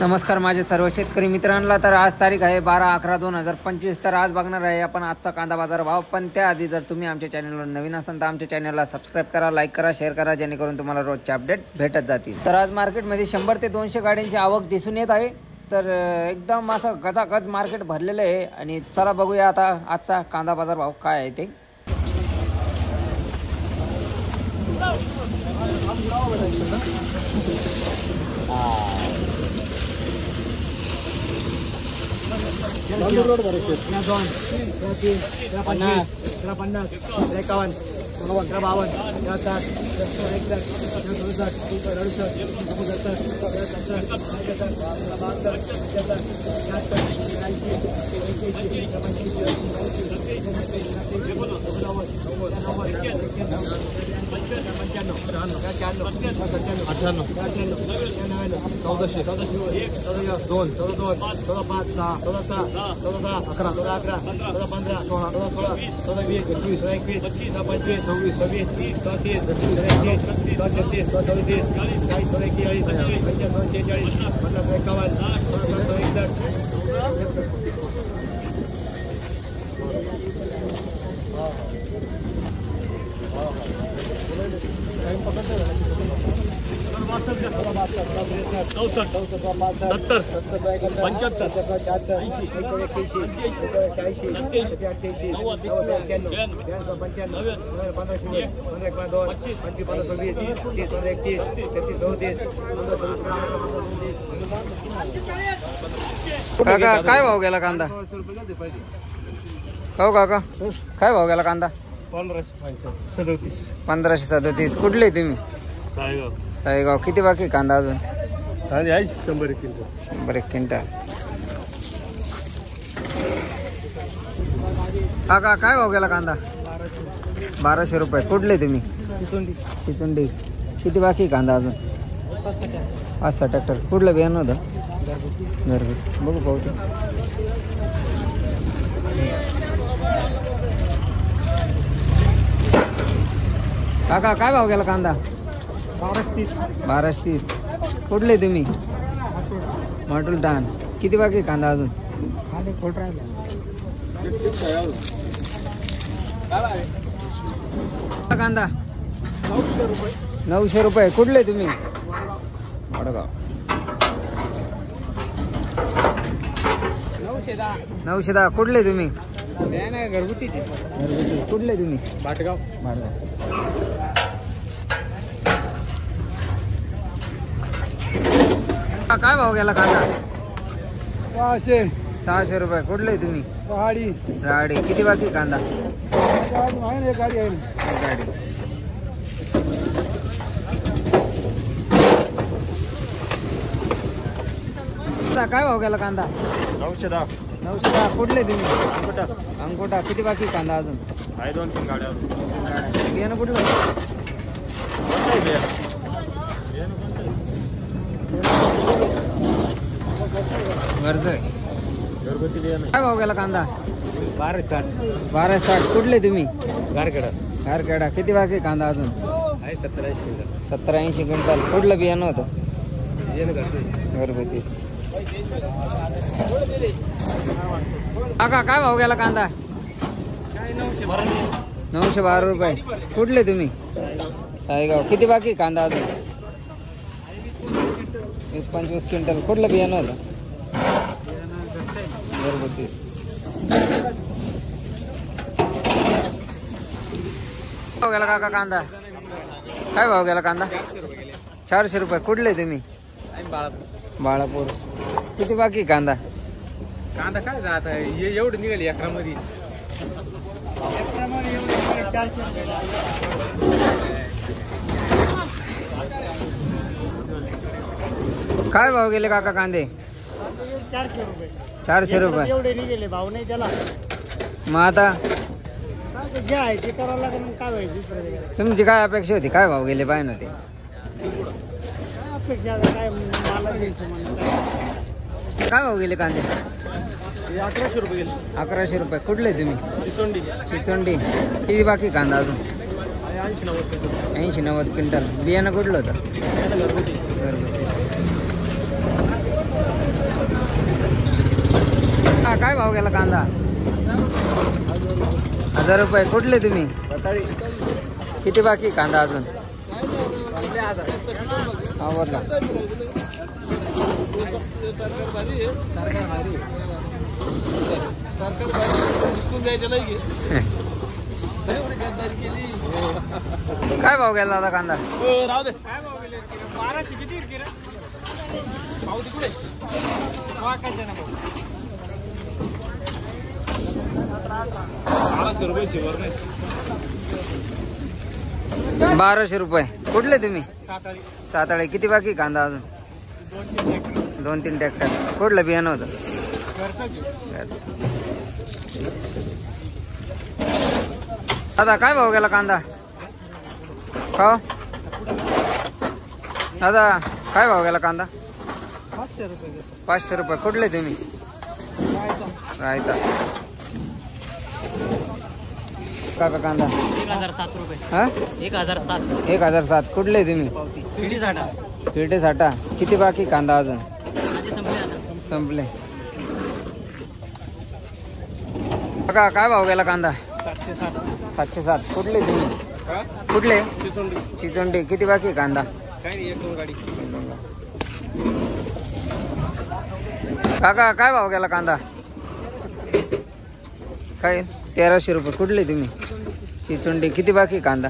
नमस्कार माझे सर्व शेतकरी मित्रांना। तर आज तारीख आहे 12/11/2025। तर आज बघणार आहे आपण आजचा कांदा बाजार भाव। पण त्याआधी जर तुम्ही आमच्या चॅनलवर नवीन असाल तर आमच्या चॅनलला सबस्क्राइब करा, लाईक करा, शेअर करा, जेणेकरून तुम्हाला रोजचे अपडेट भेटत जातील। तर आज मार्केटमध्ये 100 ते 200 गाड्यांची आवक दिसून येत आहे। तर एकदम असं गजागज मार्केट भरलेलं आहे। आणि चला बघूया आता आजचा कांदा बाजार भाव काय आहे ते। रोड भरायचे 50 51 52 काका काय भाव गेला कांदा? हो काका काय भाव गेला कांदा? 1537। कुठले तुम्ही? सायगाव। किती बाकी कांदा अजून? 100 क्विंटल। काका काय भाव गेला कांदा? 1200 रुपये। कुठले तुम्ही? चिचुंडी। किती बाकी कांदा अजून? 5-6 ट्रॅक्टर। कुठलं बियाणं होतं? घरगुती। बघू पाहू ते। काका काय भाव गेला कांदा? 1230। कुठले तुम्ही? मटुल टान। किती बाकी कांदा अजून? कांदा 900 रुपये। कुठले तुम्ही? वडगाव। 910। कुठले तुम्ही? घरगुतीचे। कुठले तुम्ही? भाटगाव। काय भाव गेला कांदा? 600 रुपये। कुठले तुम्ही? राडी। किती बाकी कांदा? गाडी। काय भाव गेला कांदा? 910। कुठले तुम्ही? अंकोटा। किती बाकी कांदा अजून? 2-3 गाड्या। बियाणं कुठलं? घरगुती बियाणं। काय भाव गेला कांदा? 1260। कुठले तुम्ही? गारखेडा। किती बाकी कांदा अजून? 70-80 क्विंटल। कुठलं बियाणं होतं? घरगुती। काका काय भाव गेला कांदा? 912 रुपये। कुठले तुम्ही? सायगाव। किती बाकी कांदा अजून? 20-25 क्विंटल। कुठलं बियाणं होतं? घरगुती। भाव गेला काका कांदा? काय भाव गेला कांदा? 400 रुपये। कुठले तुम्ही? बाळापूर। किती बाकी कांदा? काय जात आहे एवढं निघाली अकरामध्ये। काय भाव गेले काका कांदे? 400 रुपये। एवढे निघाले भाव नाही त्याला। मग आता जे आहे ते करावं लागेल। काय व्हायचं? तुमची काय अपेक्षा होती? काय भाव गेले पाहिजे ते? अपेक्षा काय मला काय भाव गेले कांदे? 1100 रुपये गेले। 1100 रुपये। कुठले तुम्ही? चिचोंडी। किती बाकी कांदा अजून? 80-90 क्विंटल। बियाणं कुठलं होतं? घरगुती। काय भाव गेला कांदा? 1000 रुपये. कुठले तुम्ही? किती बाकी कांदा अजून? आवडला. काय भाव गेला दादा कांदा? 1200 किती भाऊ तिकडे 1200 रुपये. कुठले तुम्ही? साताळे. किती बाकी कांदा अजून? 2-3 ट्रॅक्टर. कुठलं बियाणं होतं? दादा काय भाव गेला कांदा? का दादा काय भाव गेला कांदा? 500 रुपये. 500 रुपये. कुठले तुम्ही? रायता. काका कांदा 1007 रुपये. हा 1007. 1007. कुठले तुम्ही? पेटे साठा. किती बाकी कांदा अजून? संपले. काका काय भाव गेला कांदा? 707. कुठले तुम्ही? कुठले? चिचोंडी. किती बाकी कांदा? काका काय भाव गेला कांदा? काय 1300 रुपये. कुठले तुम्ही? चिचोंडी. किती बाकी कांदा?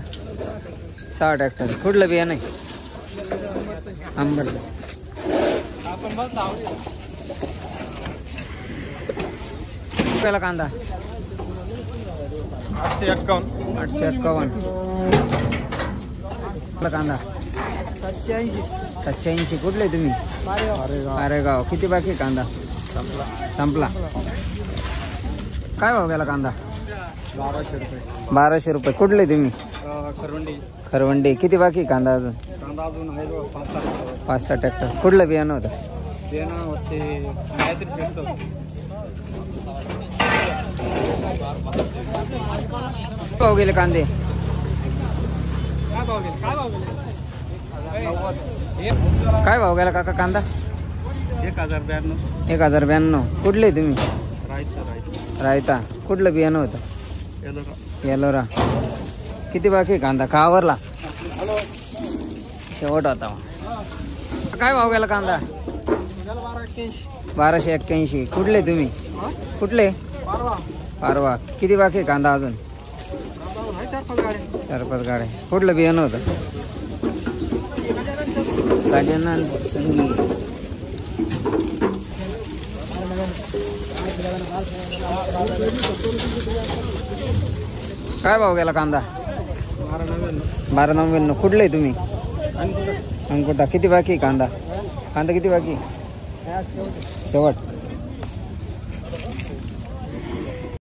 6 ट्रॅक्टर. कुठलं बियाणं आहे? आंबरचं. गेला कांदा? 851. कांदा 780. कुठले तुम्ही? अरेगाव. किती बाकी कांदा? संपला. काय भाव गेला कांदा? 1200 रुपये. 1200 रुपये. कुठले तुम्ही? खरवंडी. किती बाकी कांदा अजून? कांदा अजून आहे 5-6 ट्रॅक्टर. कुठलं बियाणं होतं? भाव गेले कांदे? काय भाव गेला काका कांदा? 1092. 1092. कुठले तुम्ही? रायता. कुठलं बियाणं होतं? येलोरा. किती बाकी कांदा? का आवरला? शेवट होता. काय भाव गेला कांदा? 1281. कुठले तुम्ही? कुठले? पारवा. किती बाकी कांदा अजून? 4-5 गाड्या. कुठलं बियाणं होतं? गजानन संगी. काय भाव गेला कांदा? 1299. कुठले तुम्ही? अंकुटा. किती बाकी कांदा? कांदा किती बाकी? शेवट.